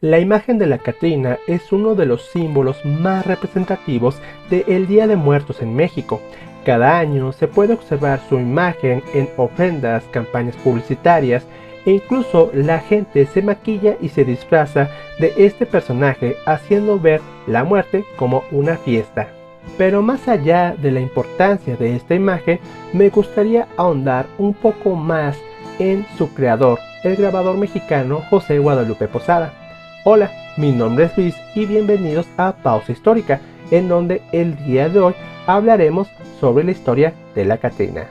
La imagen de la Catrina es uno de los símbolos más representativos del Día de Muertos en México. Cada año se puede observar su imagen en ofrendas, campañas publicitarias e incluso la gente se maquilla y se disfraza de este personaje haciendo ver la muerte como una fiesta. Pero más allá de la importancia de esta imagen, me gustaría ahondar un poco más en su creador, el grabador mexicano José Guadalupe Posada. Hola, mi nombre es Luis y bienvenidos a Pausa Histórica, en donde el día de hoy hablaremos sobre la historia de la Catrina.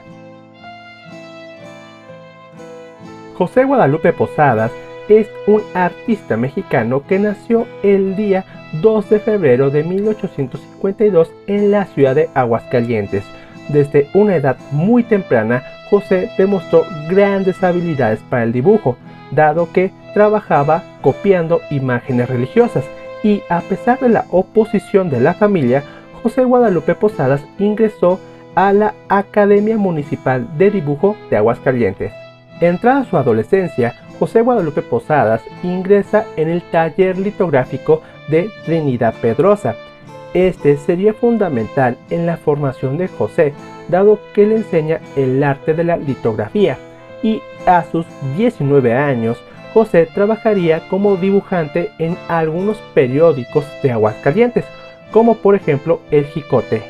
José Guadalupe Posadas es un artista mexicano que nació el día 2 de febrero de 1852 en la ciudad de Aguascalientes. Desde una edad muy temprana, José demostró grandes habilidades para el dibujo, dado que trabajaba copiando imágenes religiosas, y a pesar de la oposición de la familia, José Guadalupe Posadas ingresó a la Academia Municipal de Dibujo de Aguascalientes. Entrada su adolescencia, José Guadalupe Posadas ingresa en el taller litográfico de Trinidad Pedrosa. Este sería fundamental en la formación de José, dado que le enseña el arte de la litografía, y a sus 19 años, José trabajaría como dibujante en algunos periódicos de Aguascalientes, como por ejemplo El Jicote.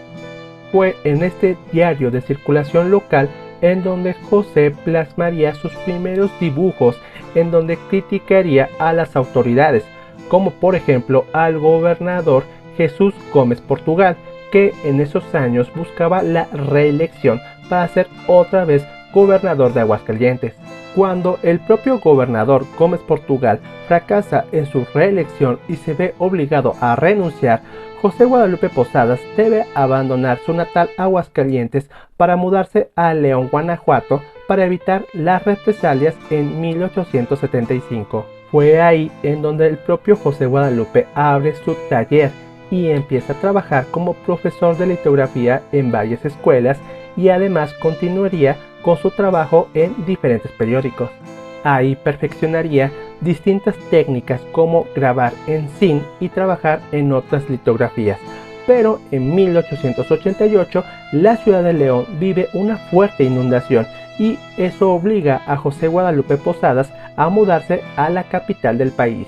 Fue en este diario de circulación local en donde José plasmaría sus primeros dibujos, en donde criticaría a las autoridades, como por ejemplo al gobernador Jesús Gómez Portugal, que en esos años buscaba la reelección para ser otra vez gobernador de Aguascalientes. Cuando el propio gobernador Gómez Portugal fracasa en su reelección y se ve obligado a renunciar, José Guadalupe Posadas debe abandonar su natal Aguascalientes para mudarse a León, Guanajuato, para evitar las represalias en 1875. Fue ahí en donde el propio José Guadalupe abre su taller y empieza a trabajar como profesor de litografía en varias escuelas, y además continuaría con su trabajo en diferentes periódicos. Ahí perfeccionaría distintas técnicas como grabar en zinc y trabajar en otras litografías. Pero en 1888 la ciudad de León vive una fuerte inundación, y eso obliga a José Guadalupe Posadas a mudarse a la capital del país.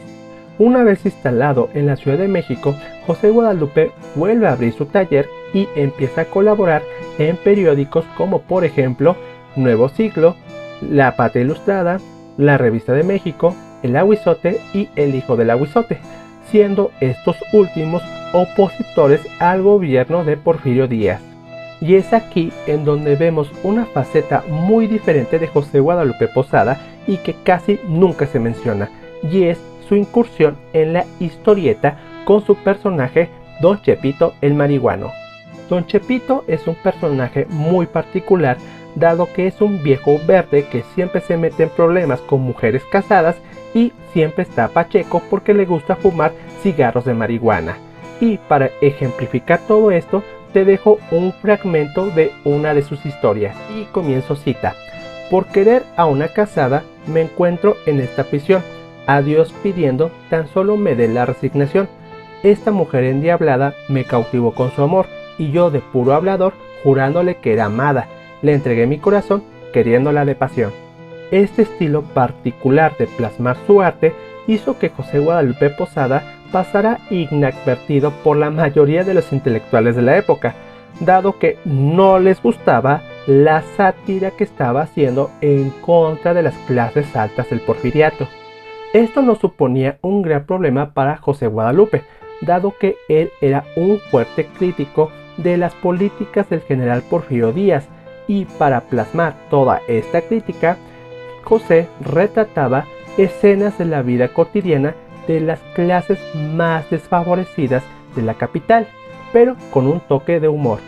Una vez instalado en la Ciudad de México, José Guadalupe vuelve a abrir su taller y empieza a colaborar en periódicos como por ejemplo Nuevo Siglo, La Patria Ilustrada, La Revista de México, El Aguizote y El Hijo del Aguizote, siendo estos últimos opositores al gobierno de Porfirio Díaz. Y es aquí en donde vemos una faceta muy diferente de José Guadalupe Posada y que casi nunca se menciona, y es su incursión en la historieta con su personaje Don Chepito el Marihuano. Don Chepito es un personaje muy particular, dado que es un viejo verde que siempre se mete en problemas con mujeres casadas y siempre está pacheco porque le gusta fumar cigarros de marihuana. Y para ejemplificar todo esto, te dejo un fragmento de una de sus historias y comienzo cita: por querer a una casada me encuentro en esta prisión, a Dios pidiendo tan solo me dé la resignación. Esta mujer endiablada me cautivó con su amor, y yo de puro hablador, jurándole que era amada, le entregué mi corazón queriéndola de pasión. Este estilo particular de plasmar su arte hizo que José Guadalupe Posada pasara inadvertido por la mayoría de los intelectuales de la época, dado que no les gustaba la sátira que estaba haciendo en contra de las clases altas del porfiriato. Esto no suponía un gran problema para José Guadalupe, dado que él era un fuerte crítico de las políticas del general Porfirio Díaz, y para plasmar toda esta crítica, José retrataba escenas de la vida cotidiana de las clases más desfavorecidas de la capital, pero con un toque de humor.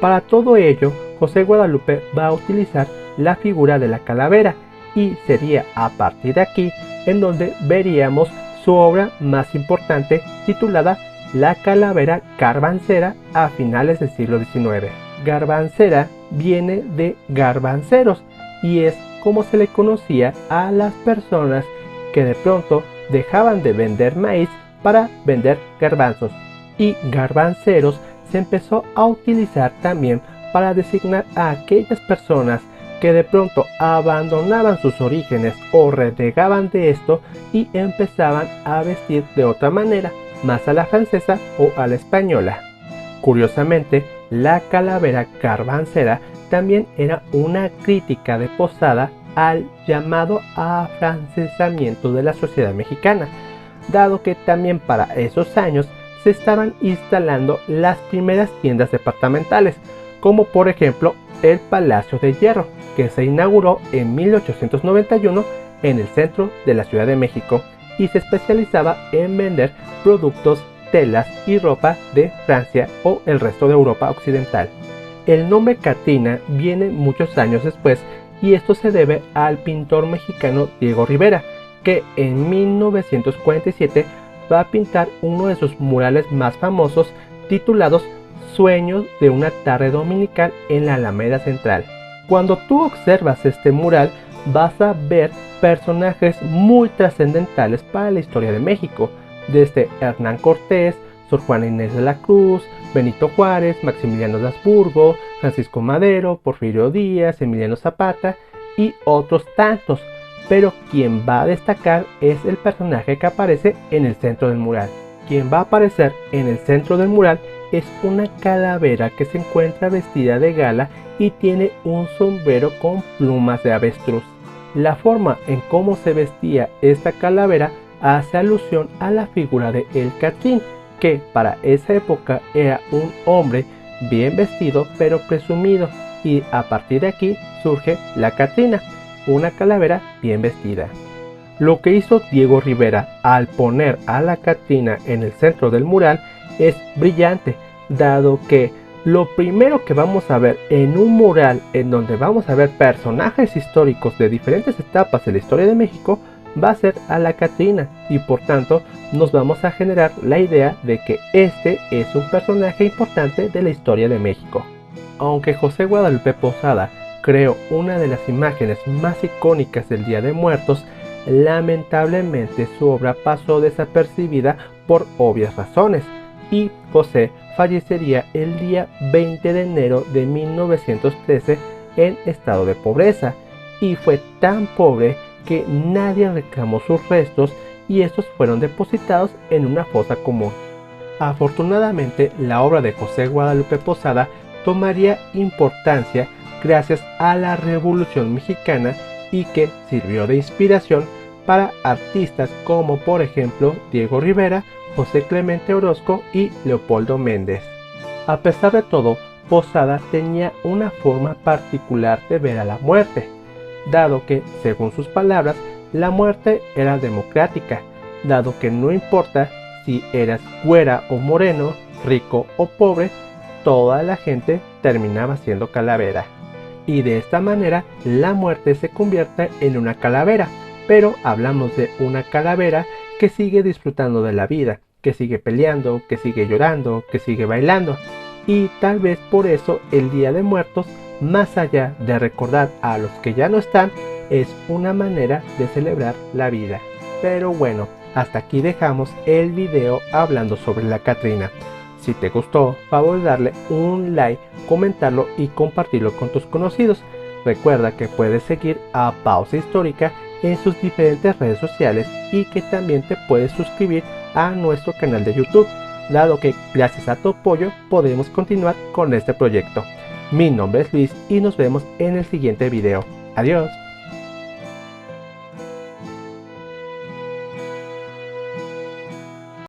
Para todo ello, José Guadalupe va a utilizar la figura de la calavera, y sería a partir de aquí en donde veríamos su obra más importante, titulada La Calavera Garbancera, a finales del siglo XIX. Garbancera viene de garbanceros y es como se le conocía a las personas que de pronto dejaban de vender maíz para vender garbanzos, y garbanceros se empezó a utilizar también para designar a aquellas personas que de pronto abandonaban sus orígenes o renegaban de esto y empezaban a vestir de otra manera, más a la francesa o a la española. Curiosamente, la calavera garbancera también era una crítica de Posada al llamado afrancesamiento de la sociedad mexicana, dado que también para esos años se estaban instalando las primeras tiendas departamentales, como por ejemplo el Palacio de Hierro, que se inauguró en 1891 en el centro de la Ciudad de México y se especializaba en vender productos, telas y ropa de Francia o el resto de Europa occidental. El nombre Catrina viene muchos años después y esto se debe al pintor mexicano Diego Rivera, que en 1947 va a pintar uno de sus murales más famosos titulados Sueños de una tarde dominical en la Alameda Central. Cuando tú observas este mural vas a ver personajes muy trascendentales para la historia de México, desde Hernán Cortés, Sor Juana Inés de la Cruz, Benito Juárez, Maximiliano de Habsburgo, Francisco Madero, Porfirio Díaz, Emiliano Zapata y otros tantos, pero quien va a destacar es el personaje que aparece en el centro del mural. Quien va a aparecer en el centro del mural es una calavera que se encuentra vestida de gala y tiene un sombrero con plumas de avestruz. La forma en cómo se vestía esta calavera hace alusión a la figura de El Catrín, que para esa época era un hombre bien vestido pero presumido, y a partir de aquí surge la Catrina, una calavera bien vestida. Lo que hizo Diego Rivera al poner a la Catrina en el centro del mural es brillante, dado que lo primero que vamos a ver en un mural en donde vamos a ver personajes históricos de diferentes etapas de la historia de México va a ser a la Catrina, y por tanto nos vamos a generar la idea de que este es un personaje importante de la historia de México. Aunque José Guadalupe Posada creó una de las imágenes más icónicas del Día de Muertos, lamentablemente su obra pasó desapercibida por obvias razones, y José fallecería el día 20 de enero de 1913 en estado de pobreza, y fue tan pobre que nadie reclamó sus restos y estos fueron depositados en una fosa común. Afortunadamente, la obra de José Guadalupe Posada tomaría importancia gracias a la Revolución Mexicana y que sirvió de inspiración para artistas como por ejemplo Diego Rivera, José Clemente Orozco y Leopoldo Méndez. A pesar de todo, Posada tenía una forma particular de ver a la muerte, dado que, según sus palabras, la muerte era democrática, dado que no importa si eras güera o moreno, rico o pobre, toda la gente terminaba siendo calavera. Y de esta manera la muerte se convierte en una calavera, pero hablamos de una calavera que sigue disfrutando de la vida, que sigue peleando, que sigue llorando, que sigue bailando. Y tal vez por eso el Día de Muertos, más allá de recordar a los que ya no están, es una manera de celebrar la vida. Pero bueno, hasta aquí dejamos el video hablando sobre la Catrina. Si te gustó, favor darle un like, comentarlo y compartirlo con tus conocidos. Recuerda que puedes seguir a Pausa Histórica en sus diferentes redes sociales y que también te puedes suscribir a nuestro canal de YouTube, dado que gracias a tu apoyo podemos continuar con este proyecto. Mi nombre es Luis y nos vemos en el siguiente video. Adiós.